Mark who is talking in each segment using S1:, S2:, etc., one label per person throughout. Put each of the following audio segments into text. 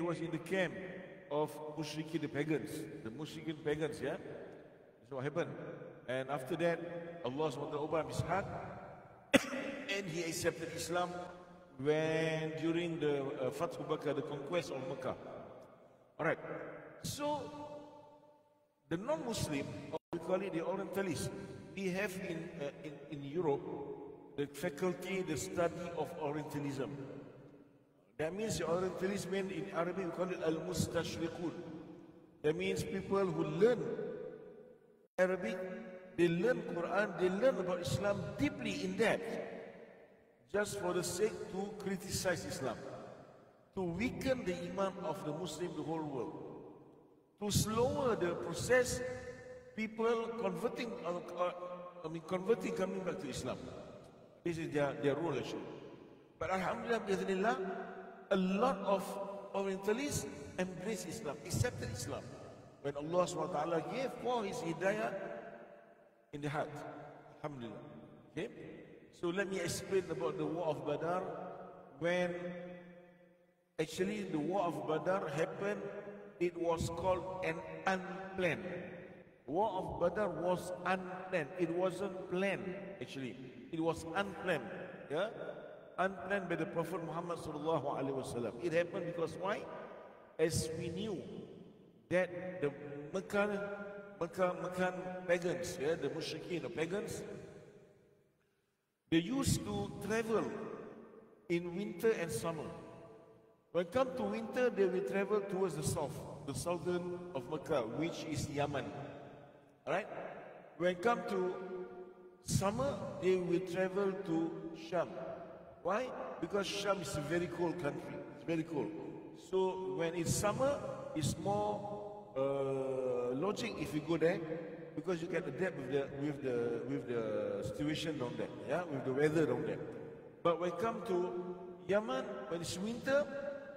S1: was in the camp of Mushriki, the pagans. The Mushriki pagans, yeah? That's what happened. And after that, Allah SWT opened his heart and he accepted Islam when during the Fathu Makkah, the conquest of Makkah. Alright, so the non-Muslim, or we call it the Orientalists, we have in Europe the faculty, the study of Orientalism. That means the Orientalists mean in Arabic we call it Al-Mustashriqun. That means people who learn Arabic, they learn Quran, they learn about Islam deeply in depth, just for the sake to criticize Islam, to weaken the iman of the Muslim, the whole world, to slower the process, people converting, coming back to Islam. This is their role actually. But Alhamdulillah, a lot of Orientalists embrace Islam, accepted Islam, when Allah SWT gave for His hidayah in the heart. Alhamdulillah. Okay? So let me explain about the War of Badr. When actually the War of Badr happened, it was called an unplanned. War of Badr was unplanned. It wasn't planned actually. It was unplanned. Yeah? Unplanned by the Prophet Muhammad sallallahu alaihi wasallam. It happened because why? As we knew that the Meccan pagans, yeah, the Mushrikeen, the pagans, they used to travel in winter and summer. When it comes to winter, they will travel towards the south, the southern of Mecca, which is Yemen. Alright? When it comes to summer, they will travel to Sham. Why? Because Sham is a very cold country. It's very cold. So when it's summer, it's more logic if you go there, because you can adapt with the situation down there, yeah, with the weather down there. But when it comes to Yemen, when it's winter,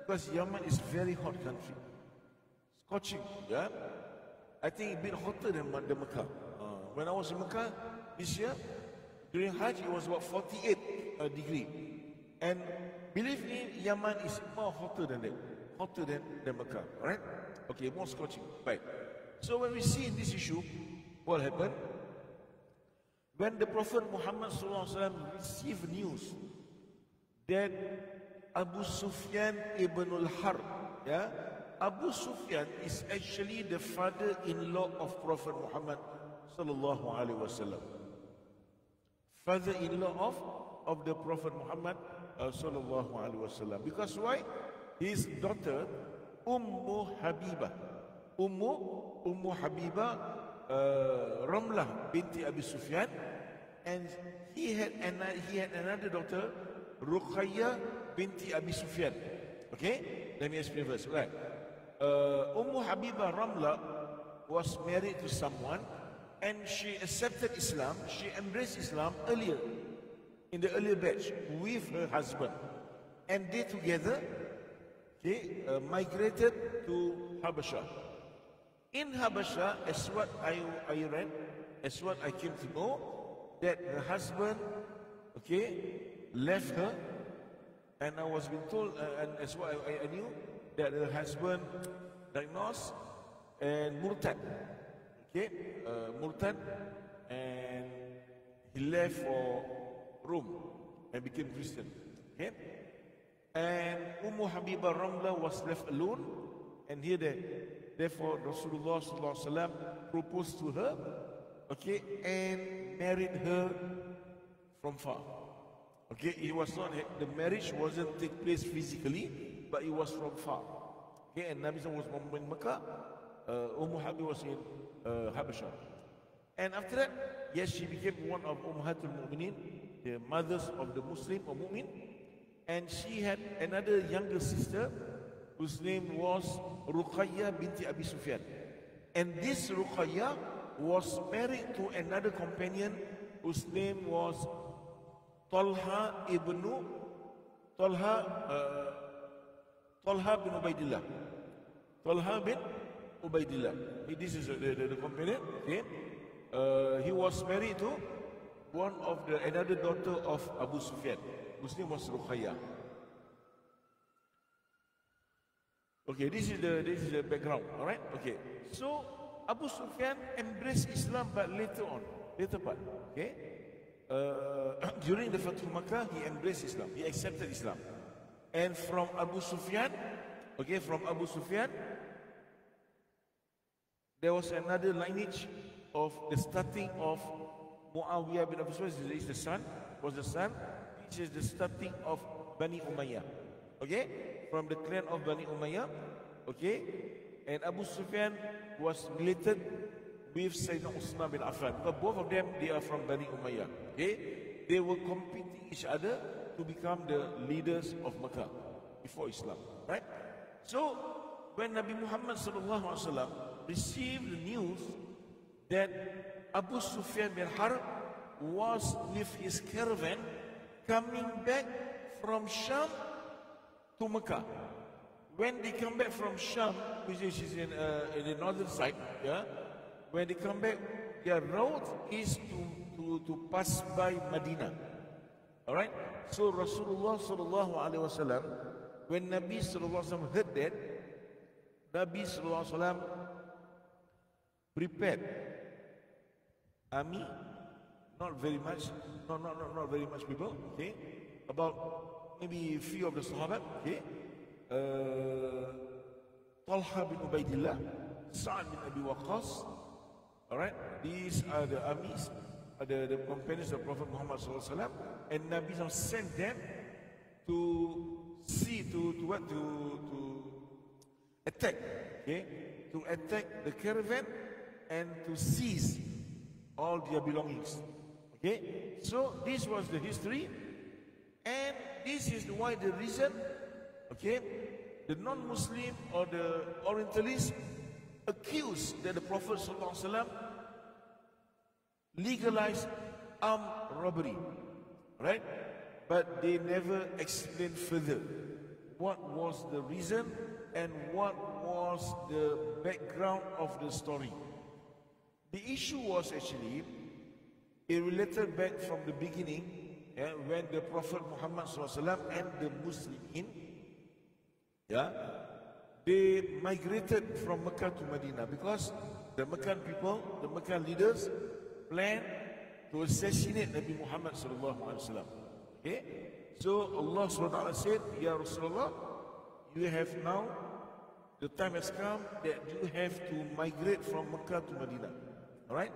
S1: because Yemen is very hot country, scorching, yeah. I think a bit hotter than Mecca. When I was in Mecca this year, during Hajj, it was about 48 degree. And believe me, Yemen is more hotter than that, hotter than Mecca, right? Okay, more scorching, right? So when we see in this issue, what happened? When the Prophet Muhammad SAW received news that Abu Sufyan ibn al-Harb, yeah, Abu Sufyan is actually the father-in-law of Prophet Muhammad sallallahu alaihi wasallam. Father-in-law of the Prophet Muhammad sallallahu alaihi wasallam. Because why? His daughter Ummu Habiba, Ummu Habiba, Ramlah binti Abi Sufyan, and he had another daughter, Ruqayyah binti Abi Sufyan. Okay, let me explain first. Right. Ummu Habiba Ramlah was married to someone, and she accepted Islam. She embraced Islam earlier, in the earlier batch, with her husband, and they together, okay, migrated to Habasha. In Habasha, as what I read, as what I came to know, that her husband, okay, left her, and I was being told, and as what I knew, that her husband diagnosed and murtad, okay, murtad, and he left for Rome and became Christian, okay. And Ummu Habiba Ramla was left alone, and here therefore Rasulullah sallallahu alaihi wasallam proposed to her, okay, and married her from far. Okay, it was not, the marriage wasn't take place physically, but it was from far. Okay, and Nabi was in Mecca, Ummu Habiba was in Habasha. And after that, yes, she became one of Ummahatul Mu'minin, the mothers of the Muslim or Mu'min. And she had another younger sister whose name was Ruqayyah binti Abi Sufyan. And this Ruqayyah was married to another companion whose name was Talha bin Ubaidillah. Talha bin Ubaidillah. This is the companion. Okay. He was married to another daughter of Abu Sufyan, whose name was Ruqayyah. Okay, this is the background. All right. Okay. So Abu Sufyan embraced Islam, but later on, later part. Okay. During the Fathu Makkah, he embraced Islam. He accepted Islam, and from Abu Sufyan, okay, from Abu Sufyan, there was another lineage of the starting of Muawiyah bin Abu Sufyan. Is the son, was the son, which is the starting of Bani Umayyah. Okay, from the clan of Bani Umayyah. Okay, and Abu Sufyan was related with Sayyidina Uthman bin Affan. Because both of them, they are from Bani Umayyah. Okay, they were competing each other to become the leaders of Makkah before Islam. Right. So when Nabi Muhammad sallallahu alaihi wasallam received the news that Abu Sufyan bin Harb was with his caravan coming back from Sham to Mecca. When they come back from Sham, which is in the northern side, yeah, when they come back, their route is to pass by Medina. All right. So Rasulullah sallallahu alaihi wasallam, when Nabi sallallahu alaihi wasallam heard that, Nabi sallallahu alaihi wasallam prepared army, not very much, not very much people. Okay, about maybe a few of the Sahaba. Okay, Talha bin Ubaidillah, Sa'ad bin Abi Waqqas. All right, these are the armies, the companions of Prophet Muhammad sallallahu alaihi wasallam, and Nabi sent them to see to attack. Okay, to attack the caravan and to seize all their belongings. Okay, so this was the history, and this is why the reason, okay, the non-Muslim or the Orientalists accuse that the Prophet ﷺ legalized armed robbery, right? But they never explained further what was the reason and what was the background of the story. The issue was actually, it related back from the beginning, when the Prophet Muhammad SAW and the Muslimin, they migrated from Mecca to Medina because the Meccan people, the Meccan leaders, planned to assassinate Nabi Muhammad SAW. Okay, so Allah SWT said, Ya Rasulullah, you have now, the time has come that you have to migrate from Mecca to Medina. Alright?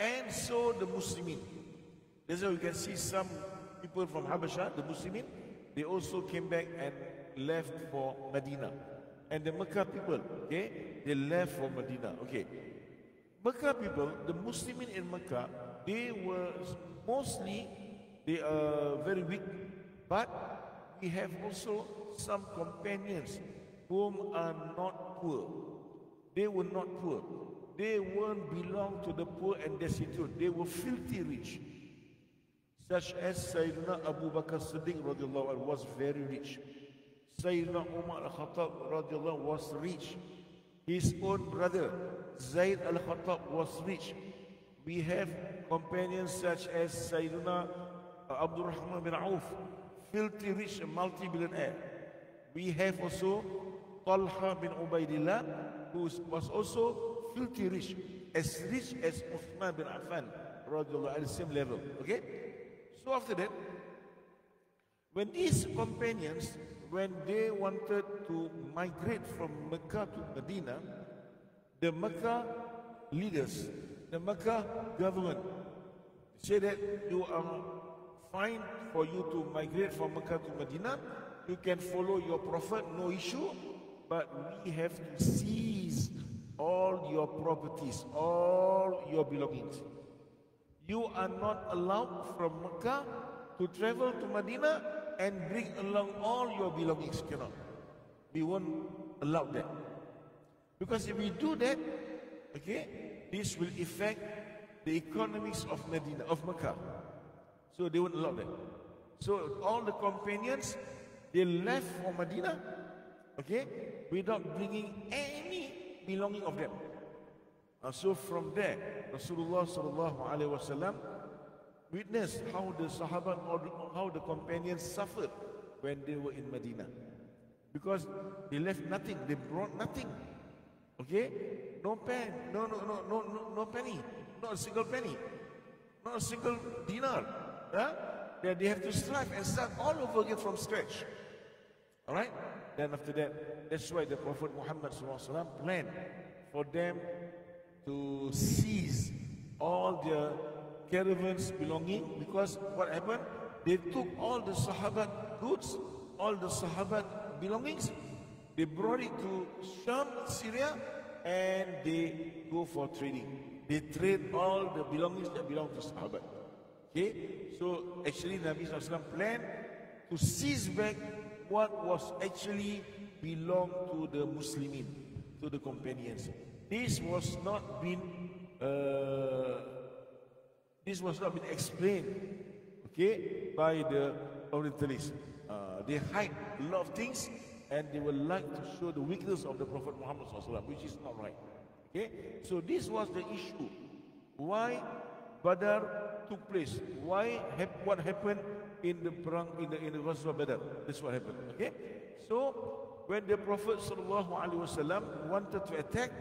S1: And so the Muslimin, that's why we can see some people from Habasha, the Muslimin, they also came back and left for Medina. And the Mecca people, okay, they left for Medina. Okay, Mecca people, the Muslimin in Mecca, they were mostly, they are very weak, but we have also some companions whom are not poor. They were not poor. They weren't belong to the poor and destitute. They were filthy rich. Such as Sayyidina Abu Bakr Siddiq radiallahu anhu was very rich. Sayyidina Umar al-Khattab radiallahu was rich. His own brother Zayd al-Khattab was rich. We have companions such as Sayyidina Abdul Rahman bin Auf, filthy rich, a multi-billionaire. We have also Talha bin Ubaidillah, who was also filthy rich as Uthman bin Affan, at the same level. Okay? So after that, when these companions, when they wanted to migrate from Mecca to Medina, the Mecca leaders, the Mecca government, say that you are fine for you to migrate from Mecca to Medina, you can follow your prophet, no issue, but we have to seize all your properties, all your belongings. You are not allowed from Mecca to travel to Medina and bring along all your belongings. Cannot. We won't allow that. Because if we do that, okay, this will affect the economics of Medina, of Mecca. So they won't allow that. So all the companions, they left for Medina, okay, without bringing any belonging of them. So from there, Rasulullah sallallahu alaihi wasallam witnessed how the Sahaba, how the companions suffered when they were in Medina. because they left nothing, they brought nothing. Okay, no pen, no penny, not a single penny, not a single dinar. They have to strive and start all over again from scratch. All right. Then after that, that's why the Prophet Muhammad SAW planned for them to seize all their caravans belonging, because what happened? They took all the Sahabat goods, all the Sahabat belongings, they brought it to Sham, Syria, and they go for trading. They trade all the belongings that belong to Sahabat. Okay, so actually Nabi SAW planned to seize back what was actually belonged to the Muslimin, to the companions. This was not been explained, okay, by the Orientalists. They hide a lot of things, and they would like to show the weakness of the Prophet Muhammad SAW, which is not right. Okay, so this was the issue. Why Badr took place? What happened in the perang in the Ghazwa Badr? That's what happened. Okay, so when the Prophet SAW wanted to attack,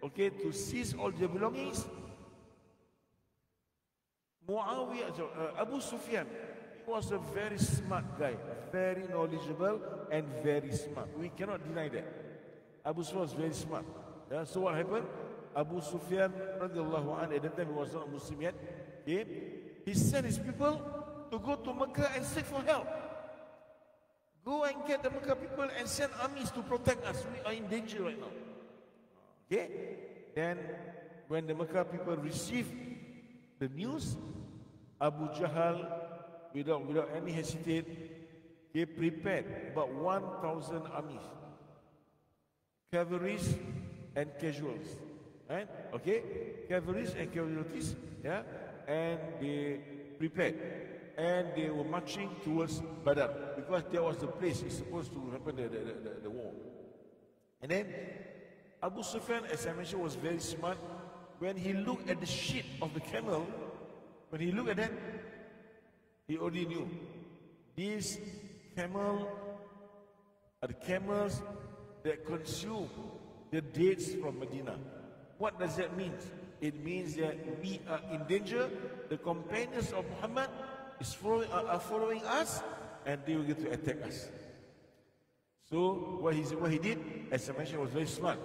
S1: okay, to seize all their belongings, Abu Sufyan, he was a very smart guy, very knowledgeable and very smart. We cannot deny that. Abu Sufyan was very smart. Yeah, so what happened? Abu Sufyan radiallahu anhu, at that time he was not a Muslim yet. Okay? He sent his people to go to Mecca and seek for help. Go and get the Mecca people and send armies to protect us. We are in danger right now. Okay? Then when the Mecca people received the news, Abu Jahl, without any hesitate, he prepared about 1,000 armies, cavalries and casualties, right? Okay, cavalries and casualties, yeah, and they prepared, and they were marching towards Badr, because that was the place it's supposed to happen the war. And then Abu Sufyan, as I mentioned, was very smart. When he looked at the shit of the camel, when he looked at that, he already knew these camels are the camels that consume the dates from Medina. What does that mean? It means that we are in danger. The companions of Muhammad are following us, and they will get to attack us. So what he did, as I mentioned, was very smart.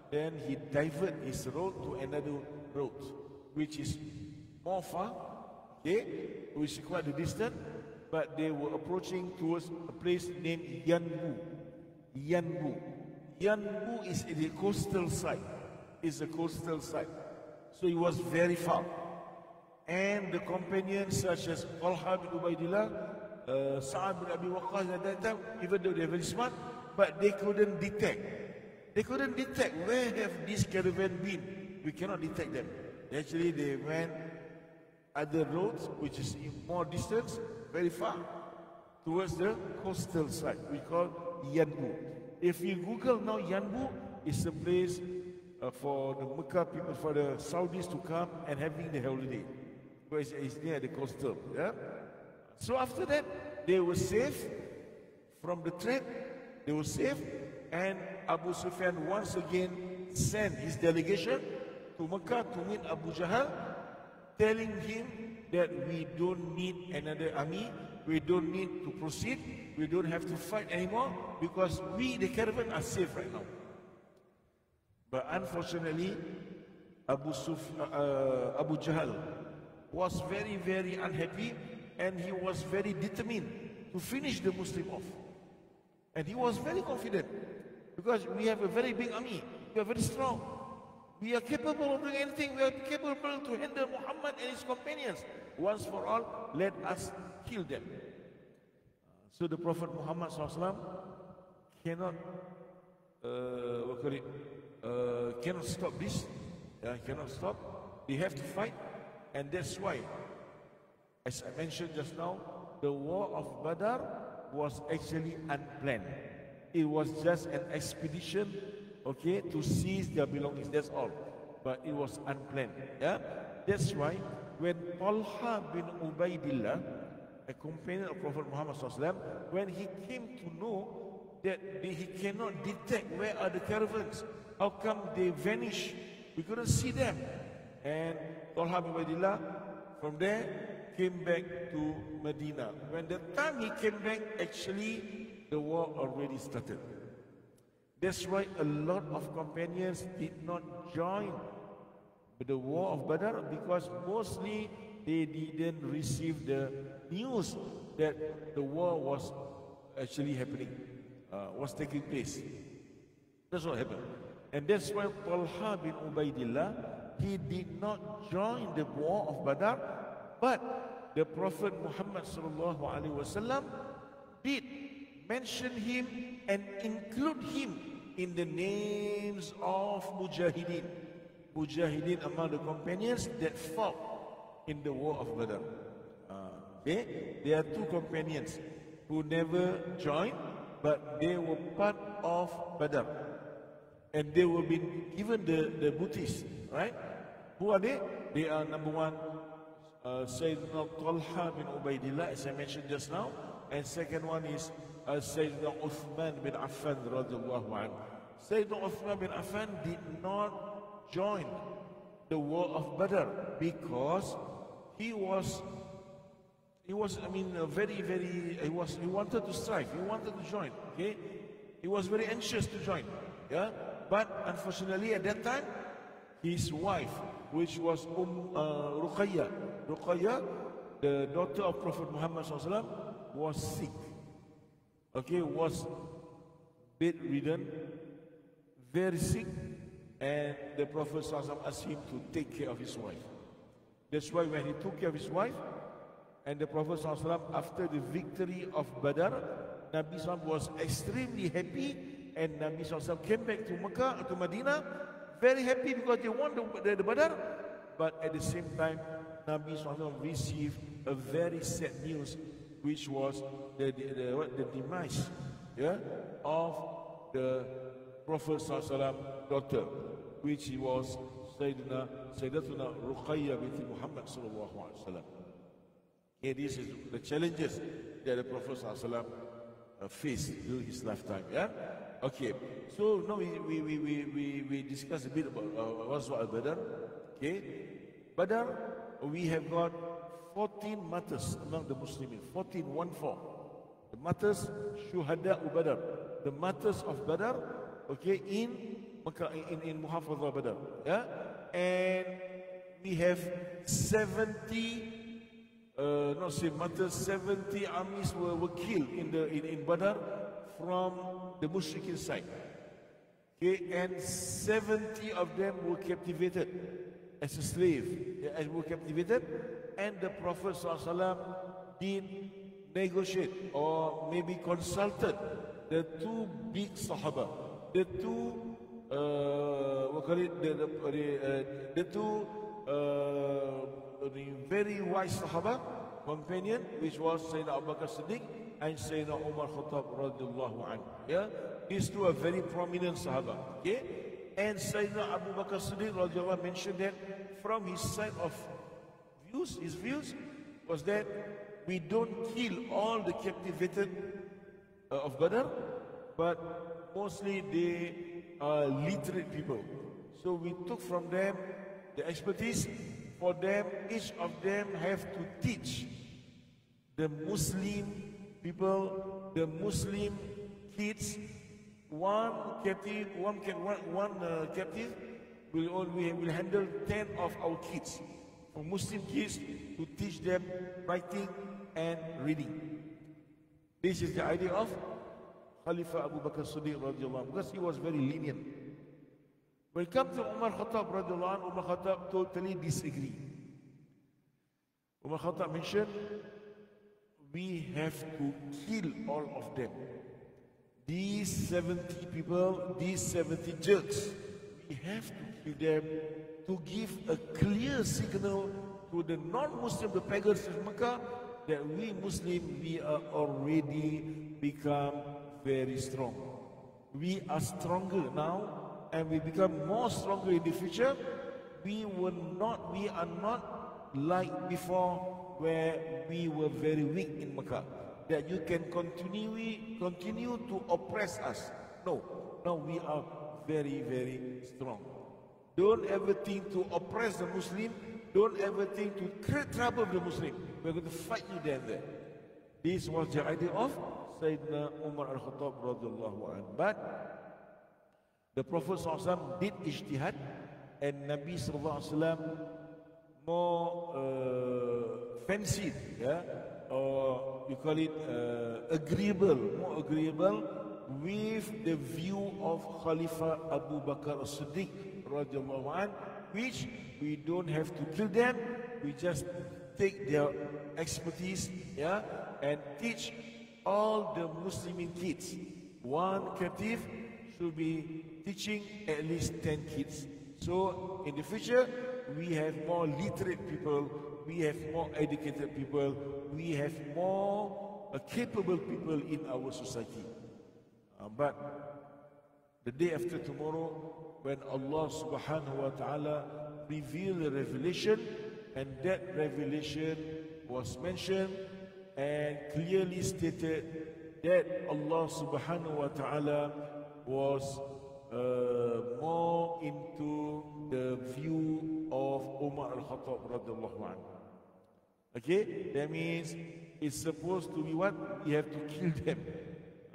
S1: Then he diverted his road to another road, which is more far, okay, which is quite a distance, but they were approaching towards a place named Yanbu. Yanbu. Yanbu is the coastal side. It's a coastal side. So it was very far. And the companions such as Talha bin Ubaidillah, Sa'ad bin Abi Waqqas at that time, even though they're very smart, but they couldn't detect. They couldn't detect where have this caravan been. We cannot detect them. Actually, they went other roads, which is in more distance, very far, towards the coastal side. We call Yanbu. If you Google now, Yanbu is a place for the Mecca people, for the Saudis to come and having the holiday, because it's near the coastal. Yeah. So after that, they were safe from the threat. They were safe, and Abu Sufyan once again sent his delegation to Mecca to meet Abu Jahl, telling him that we don't need another army, we don't need to proceed, we don't have to fight anymore, because we, the caravan, are safe right now. But unfortunately, Abu Jahl was very, very unhappy, and he was very determined to finish the Muslim off. And he was very confident, because we have a very big army, we are very strong, we are capable of doing anything, we are capable to handle Muhammad and his companions. Once for all, let us kill them. So the Prophet Muhammad SAW cannot cannot stop this. Cannot stop. They have to fight, and that's why, as I mentioned just now, the war of Badr was actually unplanned. It was just an expedition, okay, to seize their belongings. That's all. But it was unplanned. Yeah. That's why when Talha bin Ubaidillah, a companion of Prophet Muhammad SAW, when he came to know that he cannot detect where are the caravans. How come they vanish? We couldn't see them. And Talha bin Ubaidillah from there came back to Medina. When the time he came back, actually the war already started. That's why a lot of companions did not join the war of Badr, because mostly they didn't receive the news that the war was actually happening, was taking place. That's what happened. And that's why Talha bin Ubaidillah, he did not join the war of Badr, but the Prophet Muhammad sallallahu alaihi wasallam did mention him and include him in the names of Mujahideen. Mujahideen among the companions that fought in the war of Badr. Okay? There are two companions who never joined, but they were part of Badr. And they will be given the booties, right? Who are they? They are number one, Sayyidina Talha bin Ubaidillah, as I mentioned just now. And second one is Sayyidina Uthman bin Affan radhiyallahu anhu. Sayyidina Uthman bin Affan did not join the war of Badr because he wanted to strive, he wanted to join, okay? He was very anxious to join, yeah? But unfortunately at that time, his wife, which was Ruqayya, the daughter of Prophet Muhammad SAW, was sick, okay, was bedridden, very sick, and the Prophet SAW asked him to take care of his wife. That's why when he took care of his wife, and the Prophet SAW, after the victory of Badr, Nabi SAW was extremely happy, and Nabi SAW came back to Mecca, to Medina, very happy because they won the Badr. But at the same time, Nabi SAW received a very sad news, which was the demise, yeah, of the Prophet SAW daughter, which was Sayyidatuna Ruqayya binti Muhammad sallallahu alaihi wasallam. Okay, this is the challenges that the Prophet SAW faced during his lifetime. Yeah. Okay. So now we discuss a bit about what's Badr. Okay. Badr, we have got 14 martyrs among the Muslims. 14. The martyrs, Shuhada Badr. The martyrs of Badr. Okay, in Makkah, in Muhafazah Badr. Yeah. And we have 70. Not say martyrs, 70 armies were killed in Badr from the Mushrikin side. Okay, and 70 of them were captivated as a slave, and were captivated, and the Prophet ﷺ did negotiate or maybe consulted the two big Sahaba, the two the very wise Sahaba companion, which was Sayyidina Abu Bakr Siddiq and Sayyidina Umar Khattab radhiyallahu anhu. Yeah, these two are very prominent Sahaba. Okay, and Sayyidina Abu Bakr Siddiq radhiyallahu anhu mentioned that from his side of views, his views was that we don't kill all the captivated of Badr, but mostly they are literate people. So we took from them the expertise. For them, each of them have to teach the Muslim people, the Muslim kids. One captive will handle 10 of our kids, for Muslim kids, to teach them writing and reading. This is the idea of Khalifa Abu Bakr Siddiq radhiyallahu anhu, because he was very lenient. When it comes to Umar Khattab radhiyallahu anhu, Umar Khattab totally disagreed. Umar Khattab mentioned, we have to kill all of them. These 70 people, these 70 jerks, we have to kill them to give a clear signal to the non-Muslim, the pagans of Mecca, that we Muslims, we are already become very strong. We are stronger now, and we become more stronger in the future. We are not like before, where we were very weak in Mecca. that you can continue to oppress us. No, now we are very, very strong. Don't ever think to oppress the Muslim. Don't ever think to create trouble with the Muslim. We're going to fight you there and there. This was the idea of Sayyidina Umar al-Khattab radhiyallahu anhu. But the Prophet ﷺ did ijtihad, and Nabi ﷺ more fancied, or you call it more agreeable with the view of Khalifah Abu Bakr as-Siddiq radhiyallahu anhu, which we don't have to kill them, we just take their expertise, and teach all the Muslim kids. One captive should be teaching at least 10 kids. So in the future, we have more literate people, we have more educated people, we have more capable people in our society. But the day after tomorrow, when Allah subhanahu wa ta'ala revealed the revelation, and that revelation was mentioned and clearly stated that Allah subhanahu wa ta'ala was more into the view of Umar al-Khattab radhiyallahu anhu. Okay, that means it's supposed to be what? We have to kill them.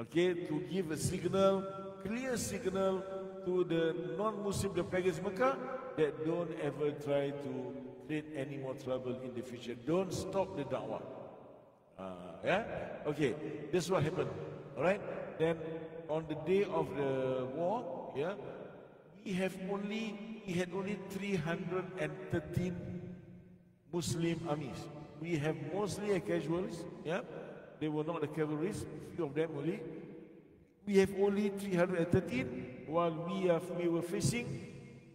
S1: Okay, to give a signal, clear signal to the non-Muslim, the pagans Mecca, that don't ever try to create any more trouble in the future. Don't stop the da'wah. Okay, this is what happened. Alright, then on the day of the war, we had only 313 Muslim armies. We have mostly casualties, they were not the cavalries, few of them only. We have only 313, while we were facing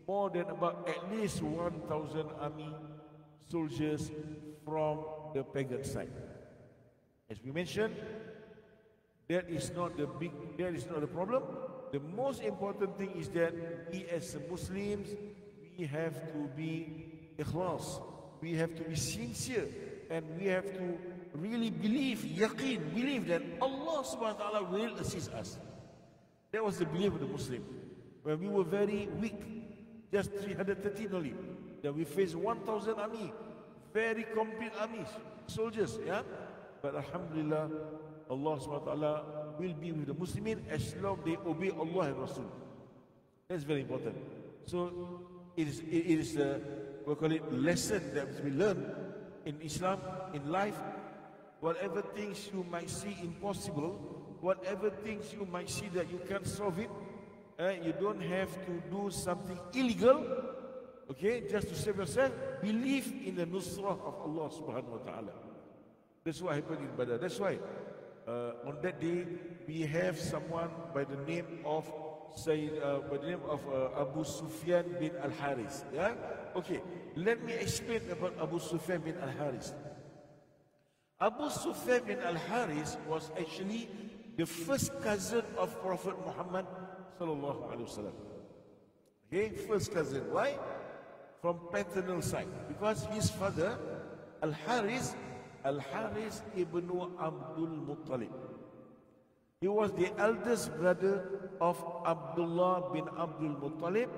S1: more than about at least 1,000 army soldiers from the pagan side. As we mentioned, that is not the problem. The most important thing is that we as Muslims, we have to be ikhlas, we have to be sincere, and we have to really believe that Allah subhanahu wa ta'ala will assist us. That was the belief of the Muslim. When we were very weak, just 313 only, that we faced 1,000 army, very complete armies, soldiers, But Alhamdulillah, Allah subhanahu wa ta'ala will be with the Muslimin as long they obey Allah and Rasul. That's very important. So it is we call it lesson that we learn in Islam, in life. Whatever things you might see impossible, whatever things you might see that you can't solve it, you don't have to do something illegal, okay, just to save yourself. Believe in the nusrah of Allah subhanahu wa ta'ala. That's what happened in Badr. That's why on that day we have someone by the name of Abu Sufyan bin Al-Haris. Okay, let me explain about Abu Sufyan bin Al-Haris. Abu Sufyan bin Al-Haris was actually the first cousin of Prophet Muhammad sallallahu alaihi wasallam. Okay, first cousin. Why? From paternal side, because his father Al-Haris ibn Abdul Muttalib. He was the eldest brother of Abdullah bin Abdul Muttalib,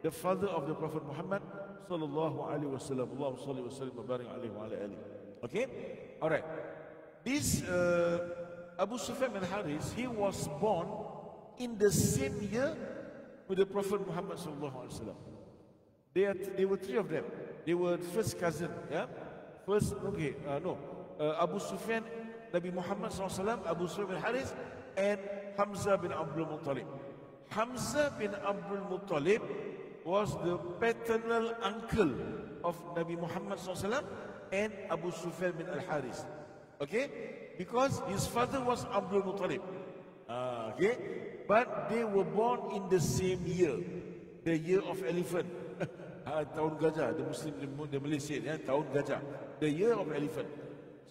S1: the father of the Prophet Muhammad sallallahu alaihi wasallam. Allahumma salli wa sallim wa barik alaihi wa ala alihi. Okay, all right. This Abu Sufyan bin Haris, he was born in the same year with the Prophet Muhammad sallallahu alaihi wasallam. There were three of them. They were first cousin. Abu Sufyan, Nabi Muhammad SAW, Abu Sufyan bin Haris, and Hamza bin Abdul Muttalib. Hamza bin Abdul Muttalib was the paternal uncle of Nabi Muhammad SAW and Abu Sufyan bin Al-Haris. Okay? Because his father was Abdul Muttalib. Okay? But they were born in the same year, the year of elephant. Tahun gajah, the Muslim, the Malaysian, tahun gajah, the year of elephant.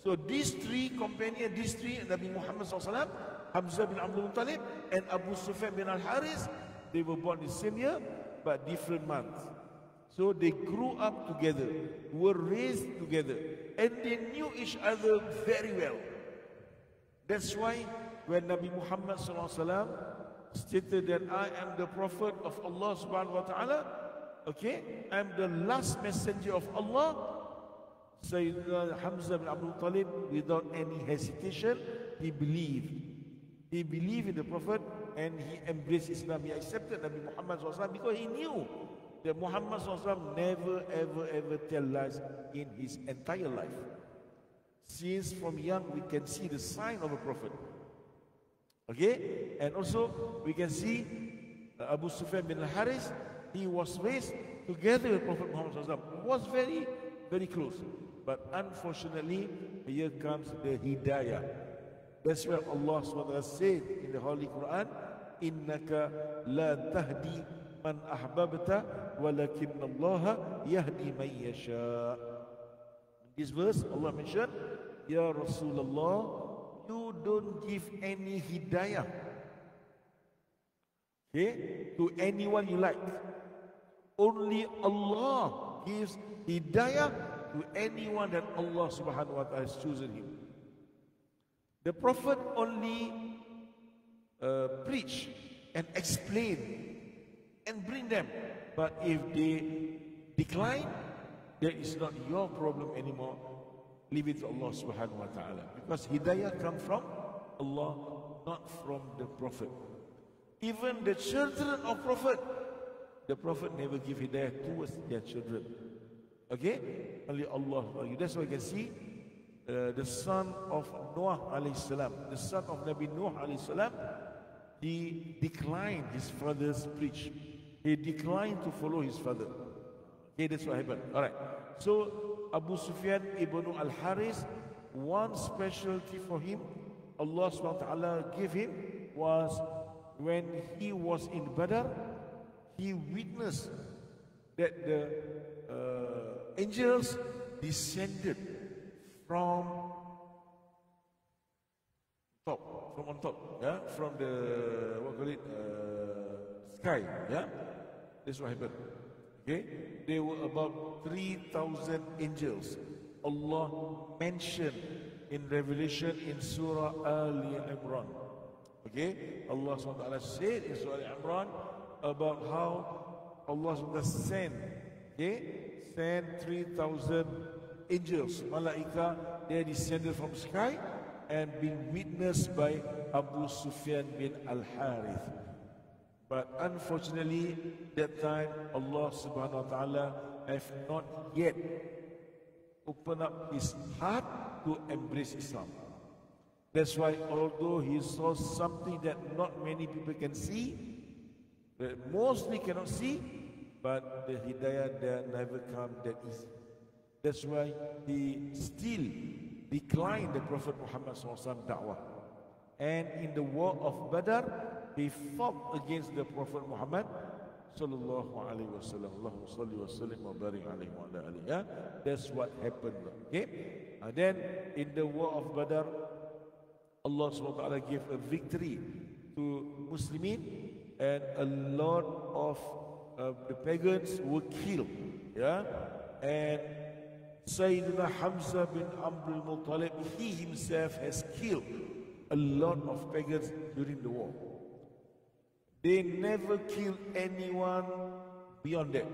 S1: So these three companions, these three, Nabi Muhammad SAW, Hamza bin Abdul Muttalib, and Abu Sufyan bin Al-Haris, they were born the same year, but different months. So they grew up together, were raised together, and they knew each other very well. That's why when Nabi Muhammad SAW stated that I am the prophet of Allah subhanahu wa ta'ala, okay, I am the last messenger of Allah, Sayyidina Hamza bin Abdul Talib, without any hesitation, he believed. He believed in the Prophet and he embraced Islam. He accepted Nabi Muhammad SAW because he knew that Muhammad SAW never ever tell lies in his entire life. Since from young we can see the sign of a prophet. Okay? And also we can see Abu Sufyan bin al-Haris, he was raised together with Prophet Muhammad SAW. He was very close. But unfortunately, here comes the hidayah. That's where Allah SWT said in the Holy Quran, Innaka la tahdi man ahbabta walakinna Allah yahdi man yasha. In this verse, Allah mentioned, Ya Rasulullah, you don't give any hidayah, okay, to anyone you like. Only Allah gives hidayah to anyone that Allah subhanahu wa ta'ala has chosen him. The Prophet only preach and explain and bring them. But if they decline, that is not your problem anymore. Leave it to Allah subhanahu wa ta'ala. Because hidayah comes from Allah, not from the Prophet. Even the children of Prophet, the Prophet never give hidayah towards their children. Okay? Only Allah. That's why you can see the son of Noah alayhi salam, the son of Nabi Noah alayhi salam, he declined his father's preach. He declined to follow his father. Okay, that's what happened. Alright. So Abu Sufyan ibn al-Haris, one specialty for him, Allah SWT gave him, was when he was in Badr, he witnessed that the angels descended from on top, yeah, from the sky, yeah. That's what happened. Okay, there were about 3,000 angels. Allah mentioned in Revelation in Surah Ali Imran. Okay, Allah SWT said in Surah Al Imran about how Allah SWT sent 3,000 angels, malaika, they descended from sky and been witnessed by Abu Sufyan bin al-Harith. But unfortunately, that time Allah subhanahu wa ta'ala have not yet opened up his heart to embrace Islam. That's why although he saw something that not many people can see, that mostly cannot see, but the hidayah there never come that easy. That's why he still declined the Prophet Muhammad SAW da'wah. And in the war of Badr, he fought against the Prophet Muhammad sallallahu alaihi wasallam. Allahumma salli wa sallim wa barik alaihi wa ala alihi. Yeah? That's what happened. Okay? And then in the war of Badr, Allah subhanahu wa ta'ala gave a victory to Muslimin, and a lot of the pagans were killed. Yeah? And Sayyidina Hamza bin Abdul Muttalib, he himself has killed a lot of pagans during the war. They never killed anyone beyond that.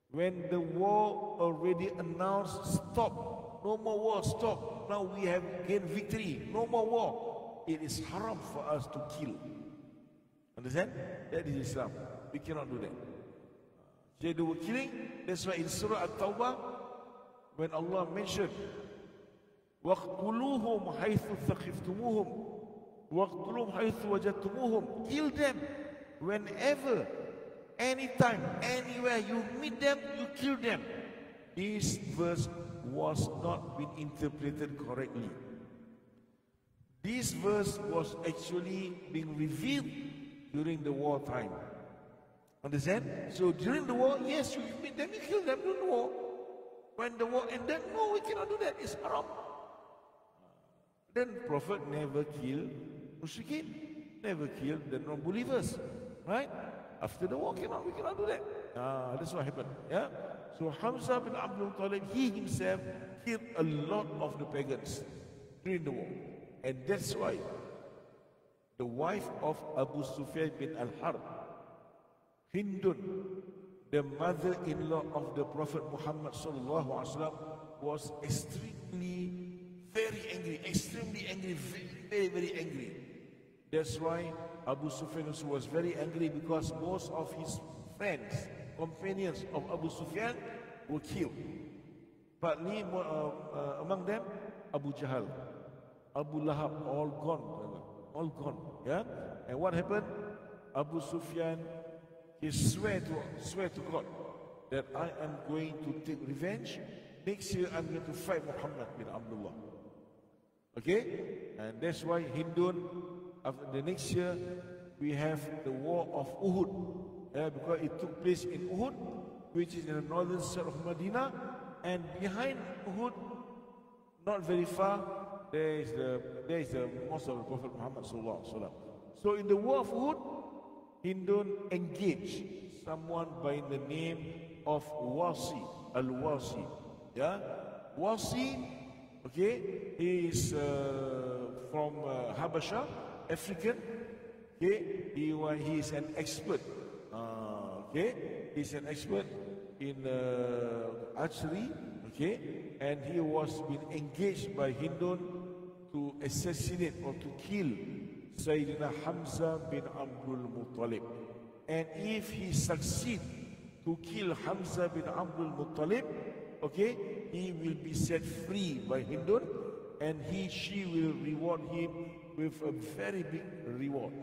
S1: When the war already announced, stop, no more war, stop, now we have gained victory, no more war, it is haram for us to kill. Understand? That is Islam. We cannot do that. They were killing. That's why in Surah At-Tawbah, when Allah mentioned وَاقْتُلُوهُمْ حَيْثُ ثَقِفْتُمُوهُمْ وَاقْتُلُوهُمْ حَيْثُ وَجَدْتُمُوهُمْ, kill them whenever, anytime, anywhere you meet them, you kill them. This verse was not been interpreted correctly. This verse was actually being revealed during the war time. Understand? So during the war, yes, you meet them, you kill them during the war. When the war ended, no, we cannot do that. It's haram. Then Prophet never killed mushrikeen, never killed the non-believers, right? After the war, we cannot do that. That's what happened. Yeah. So Hamza bin Abdul Talib, he himself killed a lot of the pagans during the war. And that's why the wife of Abu Sufyan bin Al-Harb, Hindun, the mother-in-law of the Prophet Muhammad sallallahu alaihi wasallam, was very angry, very angry. That's why Abu Sufyan was very angry, because most of his friends, companions of Abu Sufyan were killed. Partly among them, Abu Jahal, Abu Lahab, all gone. Yeah. And what happened? Abu Sufyan, he swear to God that I am going to take revenge. Next year I'm going to fight Muhammad bin Abdullah. Okay? And that's why Hindun, after the next year, we have the war of Uhud. Because it took place in Uhud, which is in the northern side of Medina, and behind Uhud, not very far, there is the mosque of the Prophet Muhammad sallallahu alaihi wasallam. So in the war of Uhud, Hindun engaged someone by the name of Wasi, Al-Wasi. Yeah, Wasi, okay, he is from Habasha, African. Okay, he is an expert. He's an expert in archery. Okay, and he was being engaged by Hindun to assassinate or to kill Sayyidina Hamza bin Abdul Muttalib. And if he succeeds to kill Hamza bin Abdul Muttalib, okay, he will be set free by Hindun, and she will reward him with a very big reward.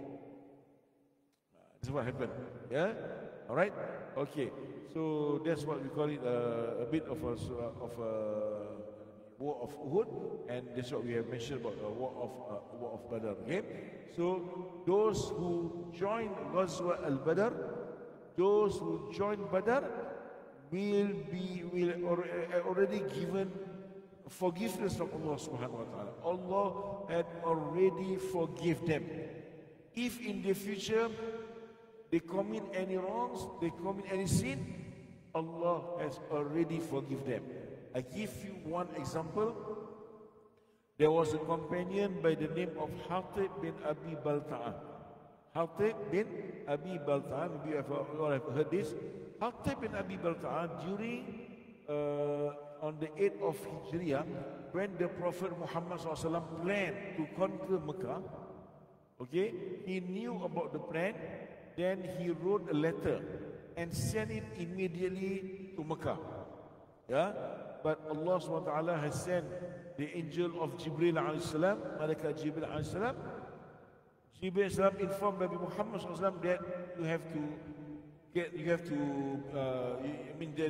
S1: That's what happened. Yeah? Alright? Okay. So that's what we call it, a bit of a war of Uhud, and that's what we have mentioned about the war of Badr. Okay? So those who join Ghazwa al-Badr, those who join Badr will already given forgiveness from Allah subhanahu wa ta'ala. Allah had already forgive them. If in the future they commit any wrongs, they commit any sin, Allah has already forgive them. I give you one example. There was a companion by the name of Hatib bin Abi Balta'a. Hatib bin Abi Balta'a, maybe you all have heard this. Hatib bin Abi Balta'a, during on the 8th of Hijriah, when the Prophet Muhammad SAW planned to conquer Mecca, okay, he knew about the plan. Then he wrote a letter and sent it immediately to Mecca. Yeah, but Allah SWT has sent the angel of Jibril alayhi salam, Malaikat Jibril alayhi salam. Jibril alayhi salam informed Nabi Muhammad SAW that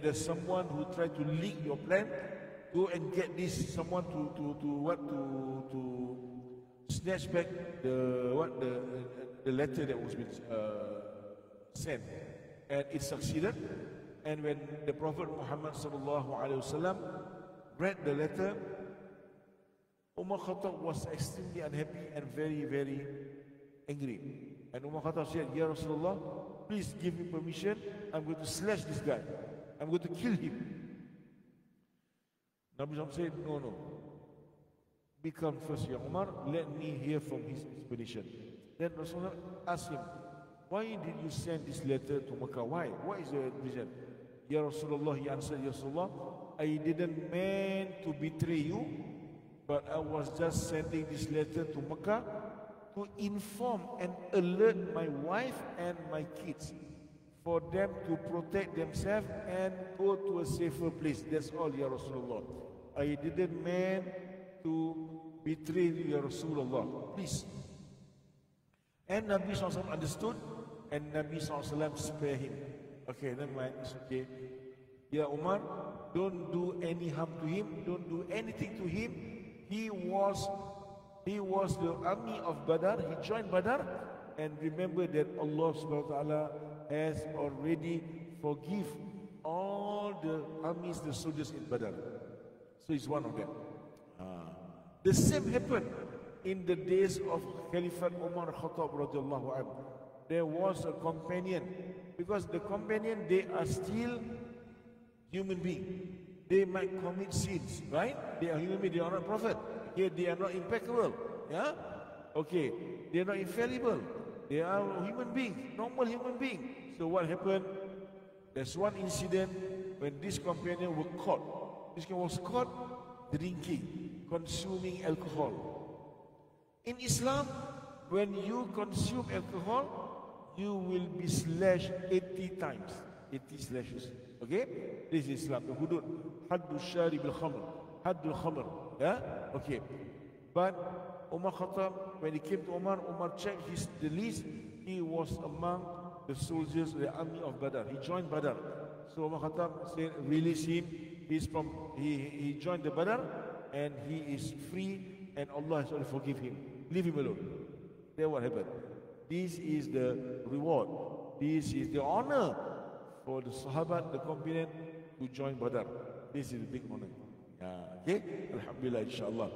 S1: there's someone who tried to leak your plan. Go and get someone to snatch back the letter that was been sent, and it succeeded. And when the Prophet Muhammad sallallahu alaihi wasallam read the letter, Umar Khattab was extremely unhappy and very, very angry. And Umar Khattab said, "Ya Rasulullah, please give me permission. I'm going to slash this guy. I'm going to kill him." Nabi Muhammad said, "No. Become first, Ya Umar. Let me hear from his explanation." Then Rasulullah asked him, "Why did you send this letter to Mecca? Why? What is the reason?" Ya Rasulullah, he answered, "Ya Rasulullah, I didn't mean to betray you, but I was just sending this letter to Mecca to inform and alert my wife and my kids for them to protect themselves and go to a safer place. That's all, Ya Rasulullah. I didn't mean to betray you, Ya Rasulullah. Please." And Nabi SAW understood, and Nabi SAW spared him. Okay, never mind, it's okay. Ya Umar, don't do any harm to him, don't do anything to him. He was the army of Badr, he joined Badr, and remember that Allah subhanahu wa ta'ala has already forgive all the armies, the soldiers in Badr. So he's one of them. The same happened in the days of Caliphate Umar Khattab radiallahu anhu. There was a companion, because the companion, they are still human beings. They might commit sins, right? They are human beings, they are not prophet. Okay, they are not impeccable. Yeah? Okay, they are not infallible. They are human beings, normal human beings. So what happened? There's one incident when this companion was caught. This guy was caught drinking, consuming alcohol. In Islam, when you consume alcohol, you will be slashed 80 times. 80 slashes. Okay? This is Islam. The hudud. Haddu sharib al-khamr. Haddu al-khamr. Yeah? Okay. But Umar Khattab, when he came to Umar, Umar checked the list. He was among the soldiers of the army of Badr. He joined Badr. So Umar Khattab said, release him. He joined the Badr and he is free and Allah has already forgive him. Leave him alone. Then what happened? This is the reward. This is the honor for the Sahabat, the companion who joined Badr. This is a big honor. Okay? Alhamdulillah, inshallah.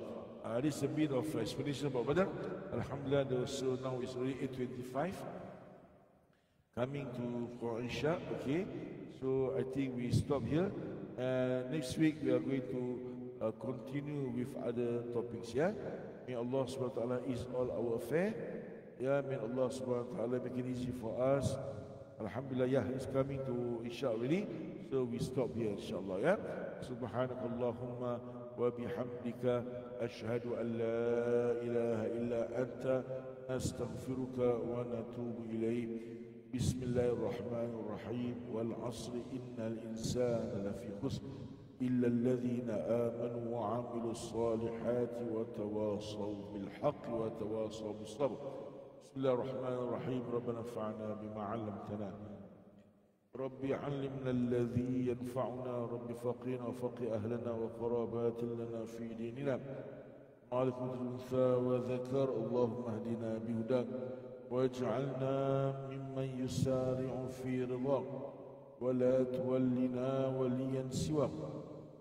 S1: This is a bit of explanation about Badr. Alhamdulillah, so now it's already 8:25. Coming to for Isha, okay? So I think we stop here. Next week we are going to continue with other topics, yeah? May Allah subhanahu wa ta'ala ease all our affair. Yeah, may Allah subhanahu wa ta'ala make it easy for us. Alhamdulillah, yeah, it's coming to Isha already. So we stop here, inshallah, yeah? Subhanakallahumma wa bihamdika ashhadu an la ilaha illa anta nastaghfiruka wa natubu ilayk. بسم الله الرحمن الرحيم والعصر إن الإنسان لفي خسر إلا الذين آمنوا وعملوا الصالحات وتواصوا بالحق وتواصوا بالصبر. بسم الله الرحمن الرحيم. ربنا انفعنا بما علمتنا. ربي علمنا الذي ينفعنا. ربي فقنا وفق أهلنا وقرابات لنا في ديننا. مالك الأنثى وذكر. اللهم اهدنا بهداك واجعلنا ممن يسارع في رضاك ولا تولنا وليا سواك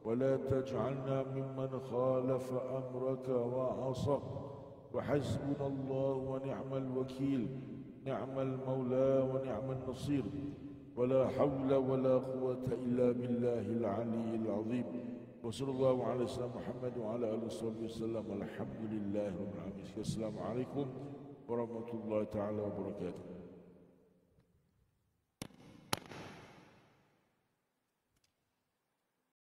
S1: ولا تجعلنا ممن خالف أمرك وعصاك وحسبنا الله ونعم الوكيل نعم المولى ونعم النصير ولا حول ولا قوة إلا بالله العلي العظيم وصلى الله على سيدنا محمد وعلى آله وصحبه وسلم. الحمد لله رب العالمين. السلام عليكم ورحمة الله تعالى وبركاته.